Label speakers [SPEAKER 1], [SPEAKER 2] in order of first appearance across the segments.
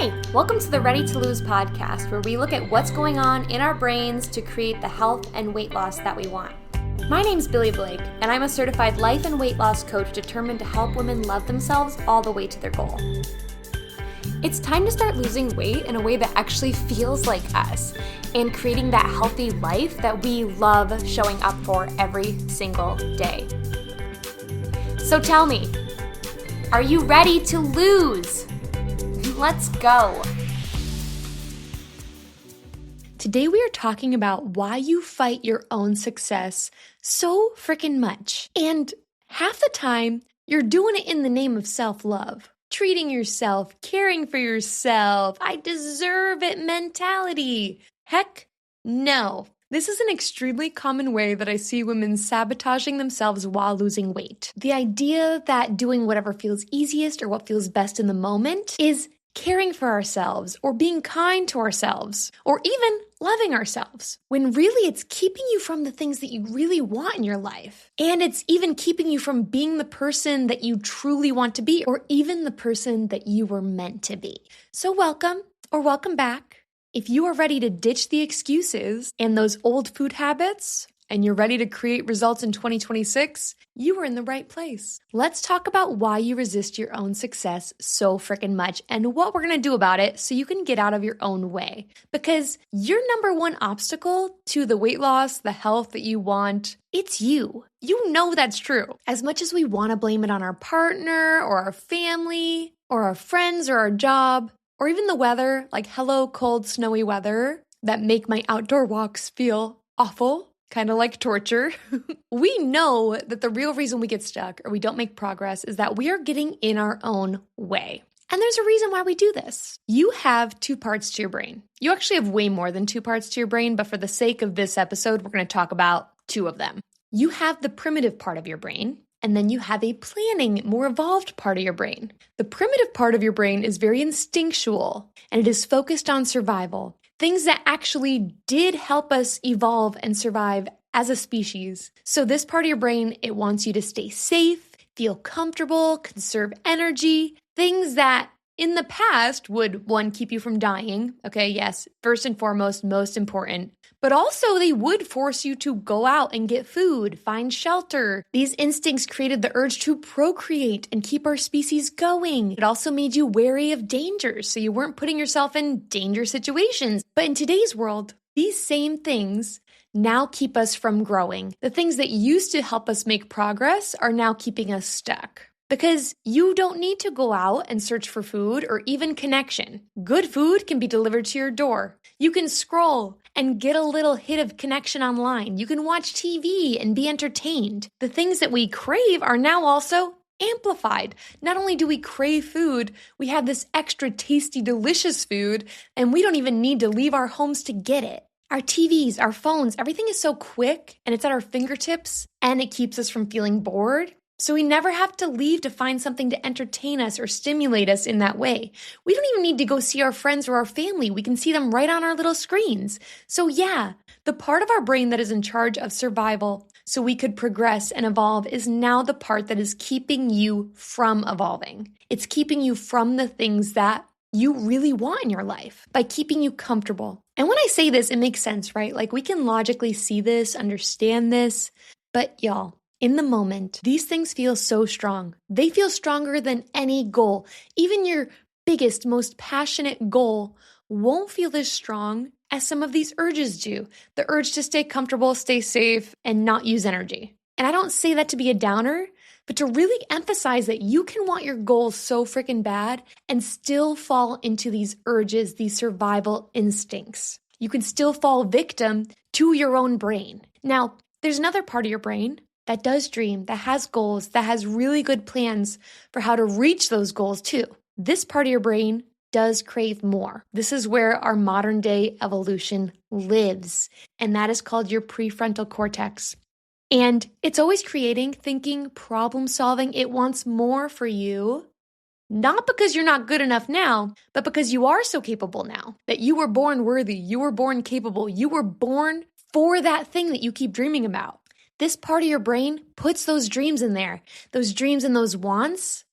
[SPEAKER 1] Hey, welcome to the Ready to Lose podcast, where we look at what's going on in our brains to create the health and weight loss that we want. My name's Billy Blake, and I'm a certified life and weight loss coach determined to help women love themselves all the way to their goal. It's time to start losing weight in a way that actually feels like us and creating that healthy life that we love showing up for every single day. So tell me, are you ready to lose? Let's go. Today we are talking about why you fight your own success so freaking much. And half the time, you're doing it in the name of self-love. Treating yourself, caring for yourself, I deserve it mentality. Heck no. This is an extremely common way that I see women sabotaging themselves while losing weight. The idea that doing whatever feels easiest or what feels best in the moment is caring for ourselves or being kind to ourselves or even loving ourselves, when really it's keeping you from the things that you really want in your life. And it's even keeping you from being the person that you truly want to be or even the person that you were meant to be. So welcome or welcome back. If you are ready to ditch the excuses and those old food habits, and you're ready to create results in 2026, you are in the right place. Let's talk about why you resist your own success so freaking much and what we're gonna do about it so you can get out of your own way. Because your number one obstacle to the weight loss, the health that you want, it's you. You know that's true. As much as we wanna blame it on our partner or our family or our friends or our job, or even the weather, like hello cold, snowy weather that make my outdoor walks feel awful, kind of like torture. We know that the real reason we get stuck or we don't make progress is that we are getting in our own way. And there's a reason why we do this. You have two parts to your brain. You actually have way more than two parts to your brain, but for the sake of this episode, we're going to talk about two of them. You have the primitive part of your brain, and then you have a planning, more evolved part of your brain. The primitive part of your brain is very instinctual, and it is focused on survival. Things that actually did help us evolve and survive as a species. So this part of your brain, it wants you to stay safe, feel comfortable, conserve energy, things that in the past would, one, keep you from dying. Okay, yes, first and foremost, most important. But also they would force you to go out and get food, find shelter. These instincts created the urge to procreate and keep our species going. It also made you wary of dangers, so you weren't putting yourself in danger situations. But in today's world, these same things now keep us from growing. The things that used to help us make progress are now keeping us stuck. Because you don't need to go out and search for food or even connection. Good food can be delivered to your door. You can scroll and get a little hit of connection online. You can watch TV and be entertained. The things that we crave are now also amplified. Not only do we crave food, we have this extra tasty, delicious food, and we don't even need to leave our homes to get it. Our TVs, our phones, everything is so quick and it's at our fingertips, and it keeps us from feeling bored. So we never have to leave to find something to entertain us or stimulate us in that way. We don't even need to go see our friends or our family. We can see them right on our little screens. So yeah, the part of our brain that is in charge of survival so we could progress and evolve is now the part that is keeping you from evolving. It's keeping you from the things that you really want in your life by keeping you comfortable. And when I say this, it makes sense, right? Like we can logically see this, understand this, but y'all, in the moment, these things feel so strong. They feel stronger than any goal. Even your biggest, most passionate goal won't feel this strong as some of these urges do. The urge to stay comfortable, stay safe, and not use energy. And I don't say that to be a downer, but to really emphasize that you can want your goals so freaking bad and still fall into these urges, these survival instincts. You can still fall victim to your own brain. Now, there's another part of your brain that does dream, that has goals, that has really good plans for how to reach those goals too. This part of your brain does crave more. This is where our modern day evolution lives, and that is called your prefrontal cortex. And it's always creating, thinking, problem solving. It wants more for you, not because you're not good enough now, but because you are so capable now, that you were born worthy, you were born capable, you were born for that thing that you keep dreaming about. This part of your brain puts those dreams in there, those dreams and those wants,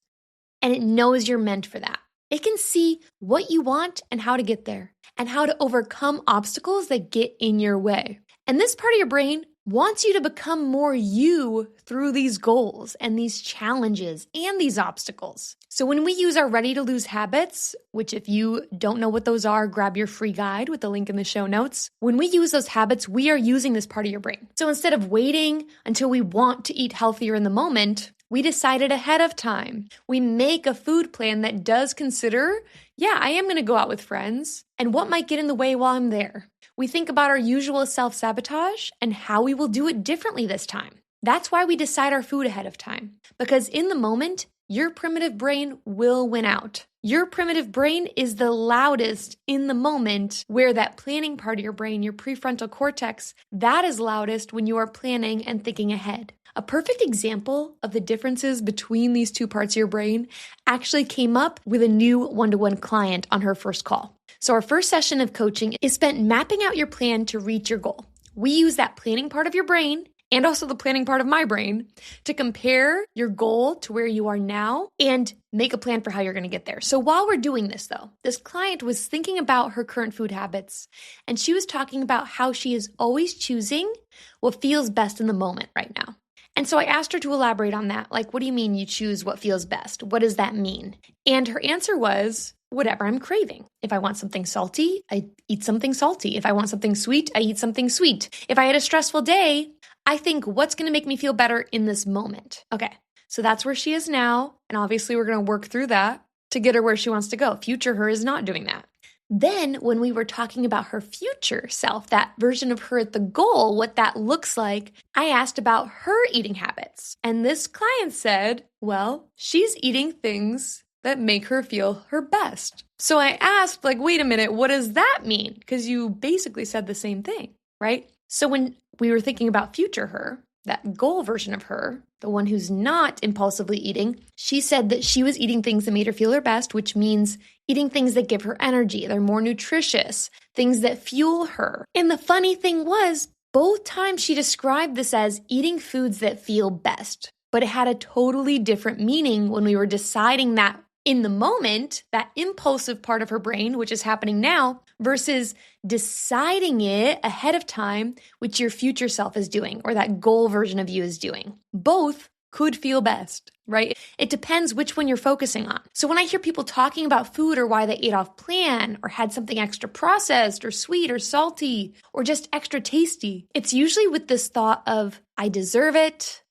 [SPEAKER 1] and it knows you're meant for that. It can see what you want and how to get there, and how to overcome obstacles that get in your way. And this part of your brain wants you to become more you through these goals and these challenges and these obstacles. So when we use our ready to lose habits, which if you don't know what those are, grab your free guide with the link in the show notes. When we use those habits, we are using this part of your brain. So instead of waiting until we want to eat healthier in the moment, we decided ahead of time. We make a food plan that does consider, I am going to go out with friends, and what might get in the way while I'm there. We think about our usual self-sabotage and how we will do it differently this time. That's why we decide our food ahead of time. Because in the moment, your primitive brain will win out. Your primitive brain is the loudest in the moment, where that planning part of your brain, your prefrontal cortex, that is loudest when you are planning and thinking ahead. A perfect example of the differences between these two parts of your brain actually came up with a new one-to-one client on her first call. So our first session of coaching is spent mapping out your plan to reach your goal. We use that planning part of your brain and also the planning part of my brain to compare your goal to where you are now and make a plan for how you're going to get there. So while we're doing this though, this client was thinking about her current food habits, and she was talking about how she is always choosing what feels best in the moment right now. And so I asked her to elaborate on that. Like, what do you mean you choose what feels best? What does that mean? And her answer was, whatever I'm craving. If I want something salty, I eat something salty. If I want something sweet, I eat something sweet. If I had a stressful day, I think what's going to make me feel better in this moment. Okay, so that's where she is now. And obviously we're going to work through that to get her where she wants to go. Future her is not doing that. Then when we were talking about her future self, that version of her at the goal, what that looks like, I asked about her eating habits. And this client said, well, she's eating things that make her feel her best. So I asked, wait a minute, what does that mean? Because you basically said the same thing, right? So when we were thinking about future her, that goal version of her, the one who's not impulsively eating, she said that she was eating things that made her feel her best, which means eating things that give her energy. They're more nutritious, things that fuel her. And the funny thing was, both times she described this as eating foods that feel best, but it had a totally different meaning when we were deciding that in the moment, that impulsive part of her brain, which is happening now, versus deciding it ahead of time, which your future self is doing, or that goal version of you is doing. Both could feel best, right? It depends which one you're focusing on. So when I hear people talking about food or why they ate off plan or had something extra processed or sweet or salty or just extra tasty, it's usually with this thought of, I deserve it.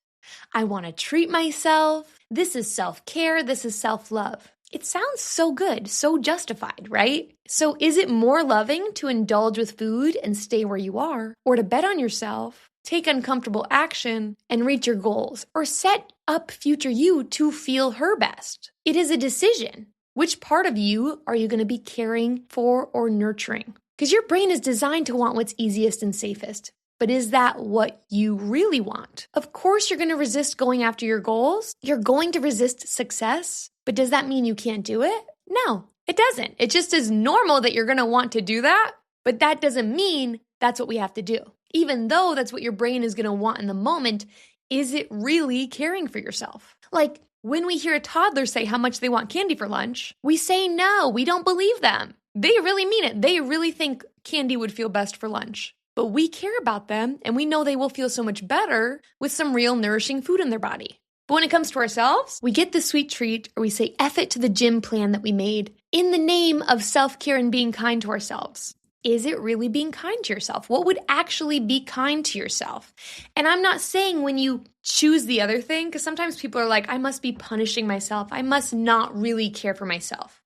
[SPEAKER 1] I want to treat myself. This is self-care. This is self-love. It sounds so good, so justified, right? So is it more loving to indulge with food and stay where you are, or to bet on yourself, take uncomfortable action, and reach your goals, or set up future you to feel her best? It is a decision. Which part of you are you going to be caring for or nurturing? Because your brain is designed to want what's easiest and safest. But is that what you really want? Of course, you're going to resist going after your goals. You're going to resist success. But does that mean you can't do it? No, it doesn't. It just is normal that you're going to want to do that. But that doesn't mean that's what we have to do. Even though that's what your brain is going to want in the moment, is it really caring for yourself? Like when we hear a toddler say how much they want candy for lunch, we say no, we don't believe them. They really mean it. They really think candy would feel best for lunch. But we care about them, and we know they will feel so much better with some real nourishing food in their body. But when it comes to ourselves, we get the sweet treat, or we say F it to the gym plan that we made in the name of self-care and being kind to ourselves. Is it really being kind to yourself? What would actually be kind to yourself? And I'm not saying when you choose the other thing, because sometimes people are like, I must be punishing myself. I must not really care for myself.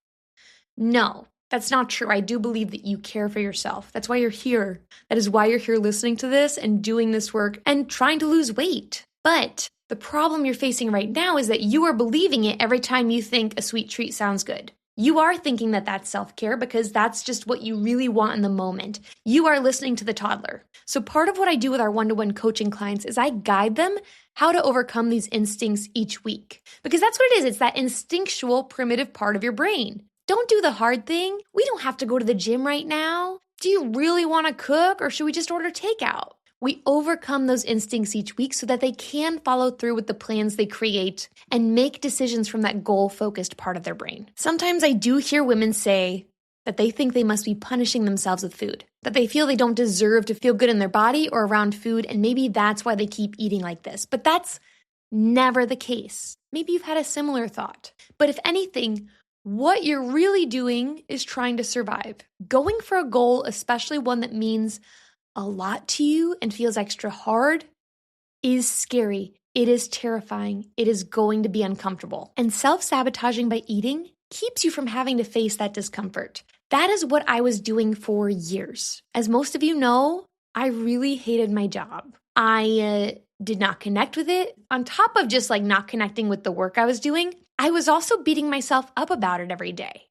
[SPEAKER 1] No. That's not true. I do believe that you care for yourself. That's why you're here. That is why you're here listening to this and doing this work and trying to lose weight. But the problem you're facing right now is that you are believing it every time you think a sweet treat sounds good. You are thinking that that's self-care because that's just what you really want in the moment. You are listening to the toddler. So part of what I do with our one-to-one coaching clients is I guide them how to overcome these instincts each week. Because that's what it is. It's that instinctual, primitive part of your brain. Don't do the hard thing. We don't have to go to the gym right now. Do you really want to cook, or should we just order takeout? We overcome those instincts each week so that they can follow through with the plans they create and make decisions from that goal-focused part of their brain. Sometimes I do hear women say that they think they must be punishing themselves with food, that they feel they don't deserve to feel good in their body or around food, and maybe that's why they keep eating like this. But that's never the case. Maybe you've had a similar thought. But if anything, what you're really doing is trying to survive. Going for a goal, especially one that means a lot to you and feels extra hard, is scary. It is terrifying. It is going to be uncomfortable. And self-sabotaging by eating keeps you from having to face that discomfort. That is what I was doing for years. As most of you know, I really hated my job. I did not connect with it. On top of just not connecting with the work I was doing, I was also beating myself up about it every day.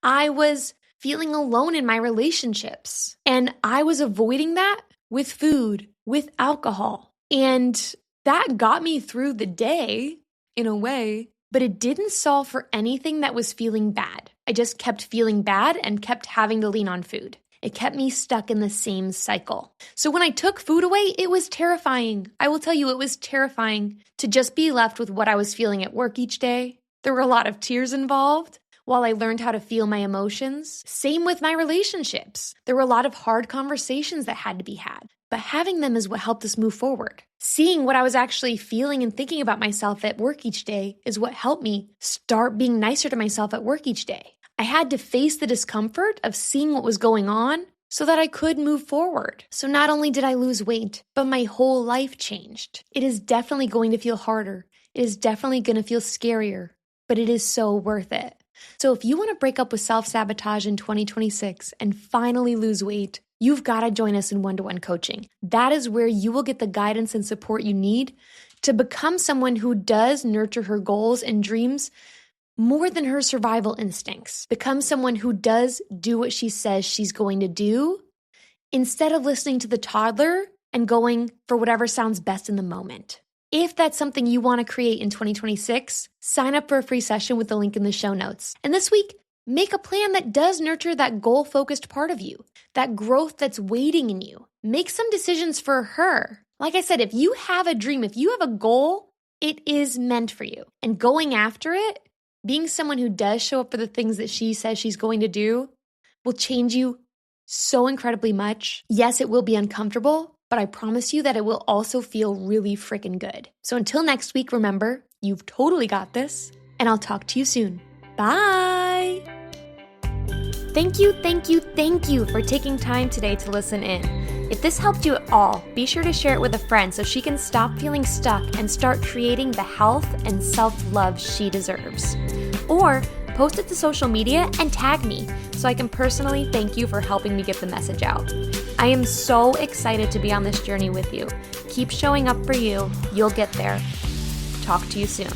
[SPEAKER 1] I was feeling alone in my relationships, and I was avoiding that with food, with alcohol. And that got me through the day in a way, but it didn't solve for anything that was feeling bad. I just kept feeling bad and kept having to lean on food. It kept me stuck in the same cycle. So when I took food away, it was terrifying. I will tell you, it was terrifying to just be left with what I was feeling at work each day. There were a lot of tears involved while I learned how to feel my emotions. Same with my relationships. There were a lot of hard conversations that had to be had, but having them is what helped us move forward. Seeing what I was actually feeling and thinking about myself at work each day is what helped me start being nicer to myself at work each day. I had to face the discomfort of seeing what was going on so that I could move forward. So not only did I lose weight, but my whole life changed. It is definitely going to feel harder. It is definitely going to feel scarier, but it is so worth it. So if you want to break up with self-sabotage in 2026 and finally lose weight, you've got to join us in one-to-one coaching. That is where you will get the guidance and support you need to become someone who does nurture her goals and dreams more than her survival instincts. Become someone who does do what she says she's going to do instead of listening to the toddler and going for whatever sounds best in the moment. If that's something you want to create in 2026, sign up for a free session with the link in the show notes. And this week, make a plan that does nurture that goal-focused part of you, that growth that's waiting in you. Make some decisions for her. Like I said, if you have a dream, if you have a goal, it is meant for you. And going after it, being someone who does show up for the things that she says she's going to do, will change you so incredibly much. Yes, it will be uncomfortable, but I promise you that it will also feel really freaking good. So until next week, remember, you've totally got this, and I'll talk to you soon. Bye! Thank you for taking time today to listen in. If this helped you at all, be sure to share it with a friend so she can stop feeling stuck and start creating the health and self-love she deserves. Or post it to social media and tag me so I can personally thank you for helping me get the message out. I am so excited to be on this journey with you. Keep showing up for you. You'll get there. Talk to you soon.